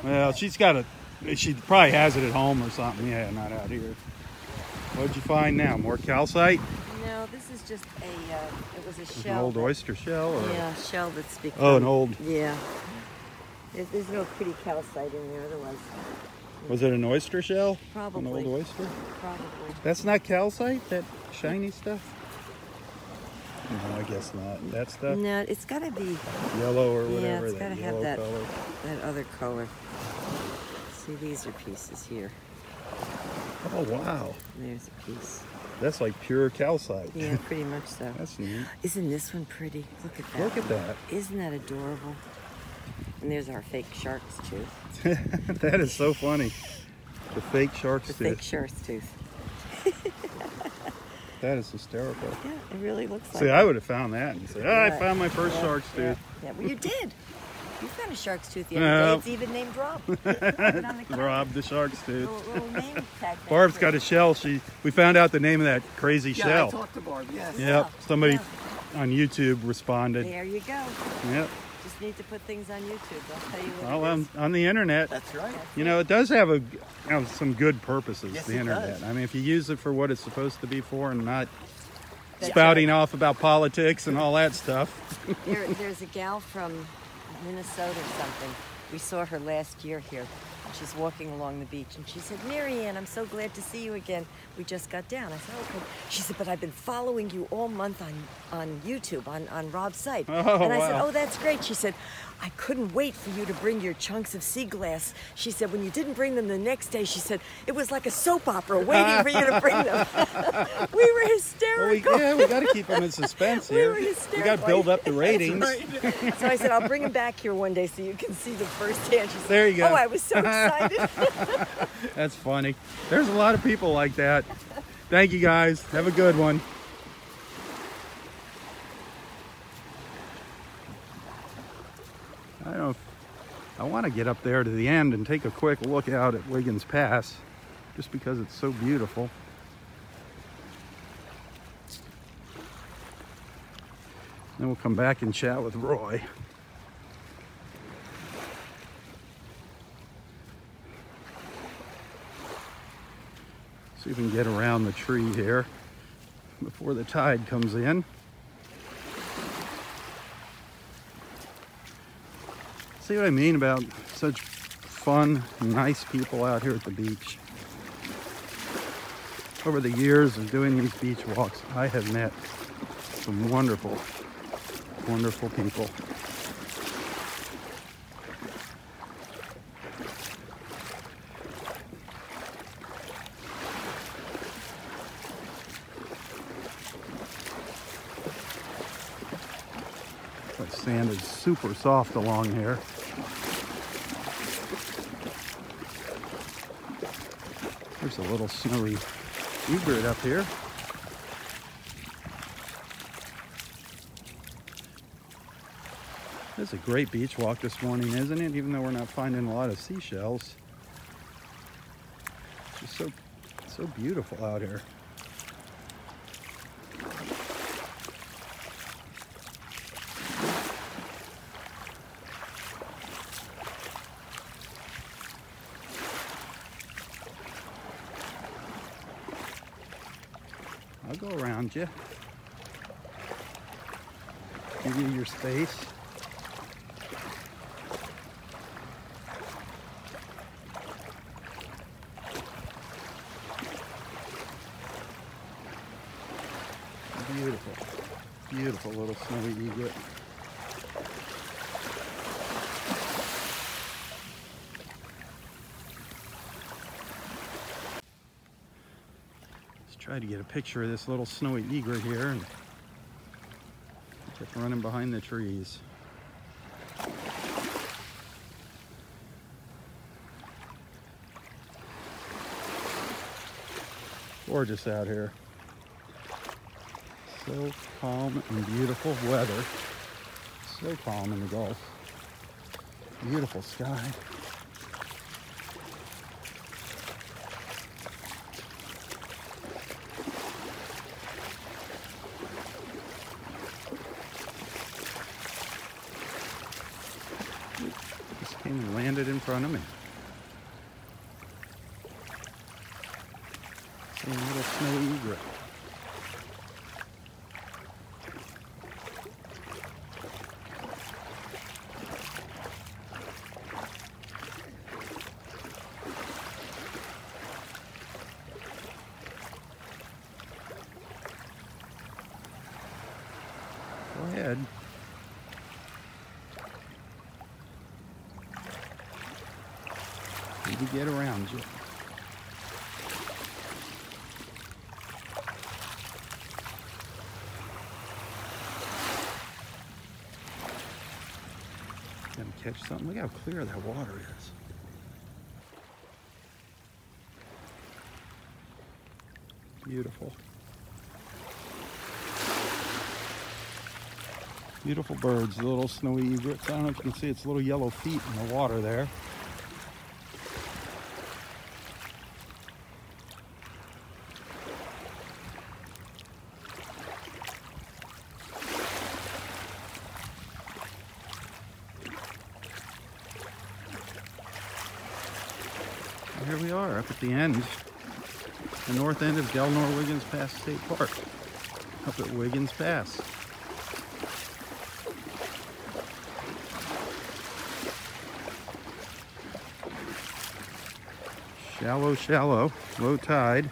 Well, she's got a. She probably has it at home or something. Yeah, not out here. What'd you find now? More calcite? No, this is just a. It was a An shell. old oyster shell? Or? Yeah, shell that's become. Oh, an old. Yeah. There's no pretty calcite in there, otherwise. Was it an oyster shell? Probably. An old oyster? Probably. That's not calcite? That shiny stuff? No, I guess not. That stuff? No, it's got to be Yellow or whatever? Yeah, it's that got to have yellow that color. that other color. See, these are pieces here. Oh, wow. There's a piece. That's like pure calcite. Yeah, pretty much so. That's neat. Isn't this one pretty? Look at that. Look at that. Isn't that adorable? And there's our fake shark's tooth. That is so funny. The fake shark's The tooth. fake shark's tooth. That is hysterical. Yeah, it really looks like See, I would have found that and said, oh, I found my first yeah, shark's tooth. Yeah, well, you did. You found a shark's tooth the other day. It's even named Robb. Rob the shark's tooth. Little name tag. Barb's got a shell. We found out the name of that crazy Yeah, shell. I talked to Barb, yes. Yep. Somebody Yeah. on YouTube responded. There you go. Yep. Just need to put things on YouTube. I'll tell you what Well, it is. on the internet, That's right. you know, it does have some good purposes, Yes, the it internet. does. I mean, if you use it for what it's supposed to be for and not That's spouting off about politics and all that stuff. There's a gal from Minnesota or something. We saw her last year here. She's walking along the beach, and she said, "Mary Ann, I'm so glad to see you again. We just got down." I said, "Okay." She said, "But I've been following you all month on YouTube, on Robb's site." Oh, and I said, wow. "Oh, that's great." She said, "I couldn't wait for you to bring your chunks of sea glass." She said, "When you didn't bring them the next day," she said, "it was like a soap opera waiting for you to bring them." We were hysterical. We got to keep them in suspense We here. were We hysterical. got to build up the ratings. So I said, "I'll bring him back here one day so you can see the first hand." She said, There you go. "Oh, I was so excited." That's funny. There's a lot of people like that. Thank you, guys. Have a good one. I want to get up there to the end and take a quick look out at Wiggins Pass, just because it's so beautiful. Then we'll come back and chat with Roy. See if we can get around the tree here before the tide comes in. See what I mean about such fun, nice people out here at the beach. Over the years of doing these beach walks, I have met some wonderful, wonderful people. The sand is super soft along here. There's a little snowy egret up here. It's a great beach walk this morning, isn't it? Even though we're not finding a lot of seashells. It's just so beautiful out here. I'll go around you. Give you your space. Beautiful, beautiful little snowy egret. Try to get a picture of this little snowy egret here and kept running behind the trees. Gorgeous out here. So calm and beautiful weather. So calm in the Gulf. Beautiful sky. came and landed in front of me. See a little snowy egret. Go ahead. Maybe get around you. Gonna catch something. Look how clear that water is. Beautiful. Beautiful birds, the little snowy egrets. I don't know if you can see its little yellow feet in the water there. And here we are up at the end, the north end of Delnor-Wiggins Pass State Park, up at Wiggins Pass. Shallow, shallow, low tide.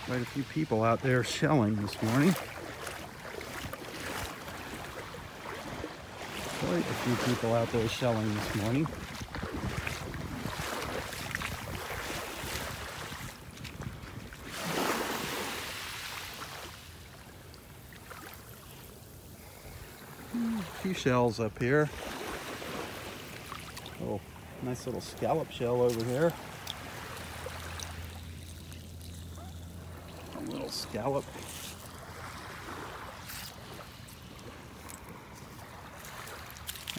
Quite a few people out there shelling this morning. Quite a few people out there shelling this morning. A few shells up here. Oh. Nice little scallop shell over here. A little scallop.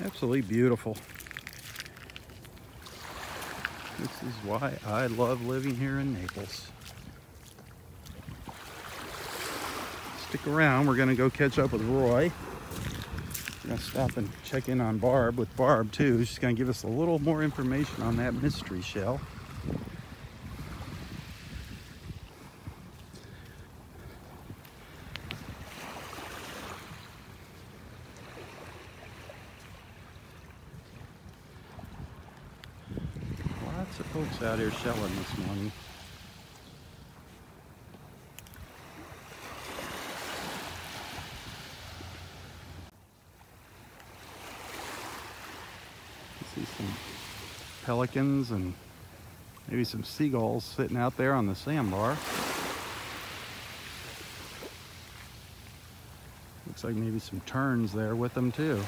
Absolutely beautiful. This is why I love living here in Naples. Stick around, we're gonna go catch up with Roy. We're gonna stop and check in on Barb with Barb too. She's gonna give us a little more information on that mystery shell. Lots of folks out here shelling this morning. See some pelicans and maybe some seagulls sitting out there on the sandbar. Looks like maybe some terns there with them too.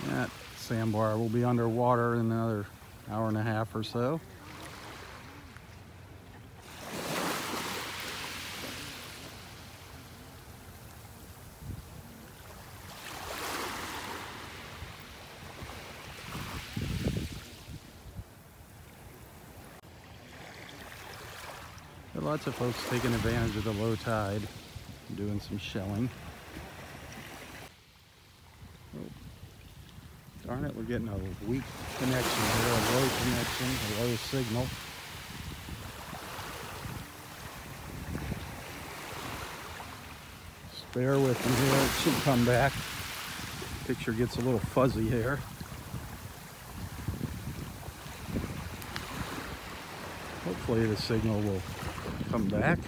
That sandbar will be underwater in another hour and a half or so. Lots of folks taking advantage of the low tide, doing some shelling. Oh, darn it, we're getting a weak connection here, a low connection, a low signal. Just bear with me here, it should come back. Picture gets a little fuzzy here. Hopefully the signal will come back.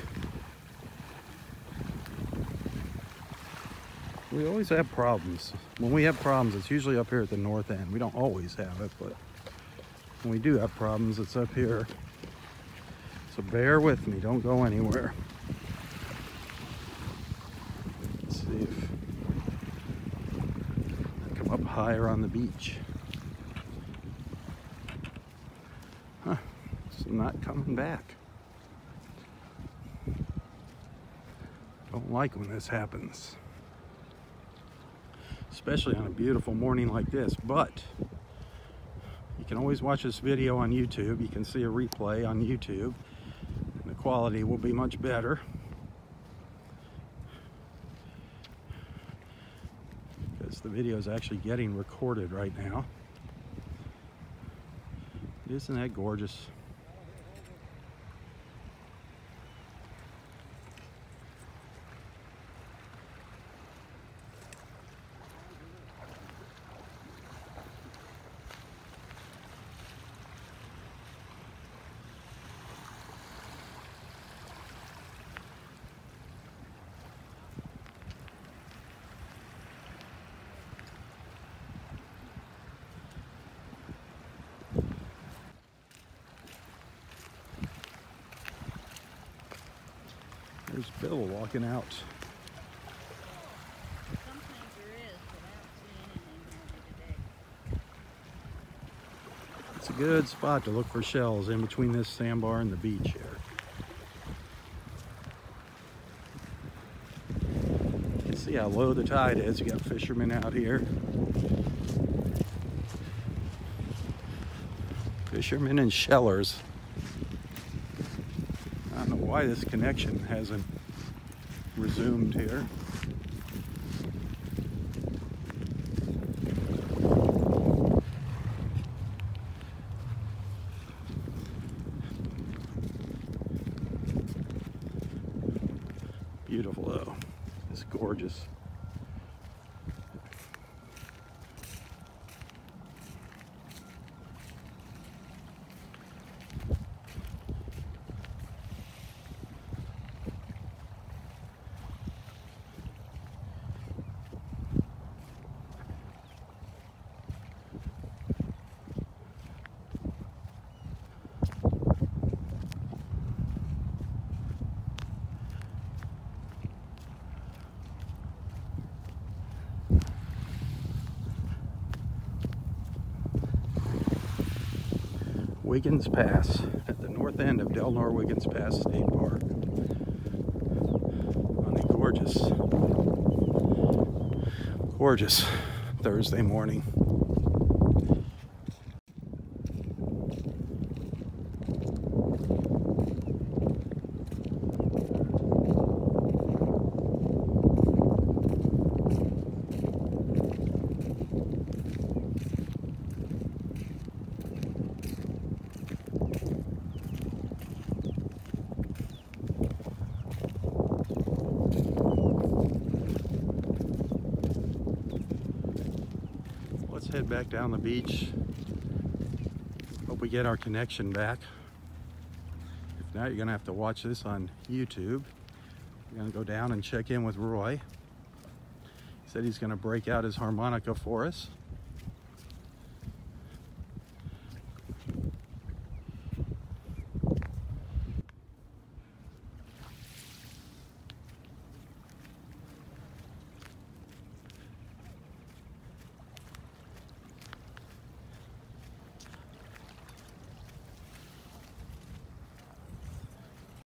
We always have problems. When we have problems, it's usually up here at the north end. We don't always have it, but when we do have problems, it's up here. So bear with me, don't go anywhere. Let's see if I come up higher on the beach. Huh, it's not coming back. Don't like when this happens, especially on a beautiful morning like this, but you can always watch this video on YouTube. You can see a replay on YouTube. The quality will be much better. Guess the video is actually getting recorded right now. Isn't that gorgeous? There's Bill walking out. Sometimes there is, but I don't see anything hardly today. It's a good spot to look for shells in between this sandbar and the beach here. You can see how low the tide is. You got fishermen out here. Fishermen and shellers. I don't know why this connection hasn't resumed here. Beautiful though. It's gorgeous. Wiggins Pass at the north end of Del Nor Wiggins Pass State Park on a gorgeous Thursday morning. Let's head back down the beach. Hope we get our connection back. If not, you're gonna have to watch this on YouTube. We're gonna go down and check in with Roy. He said he's gonna break out his harmonica for us.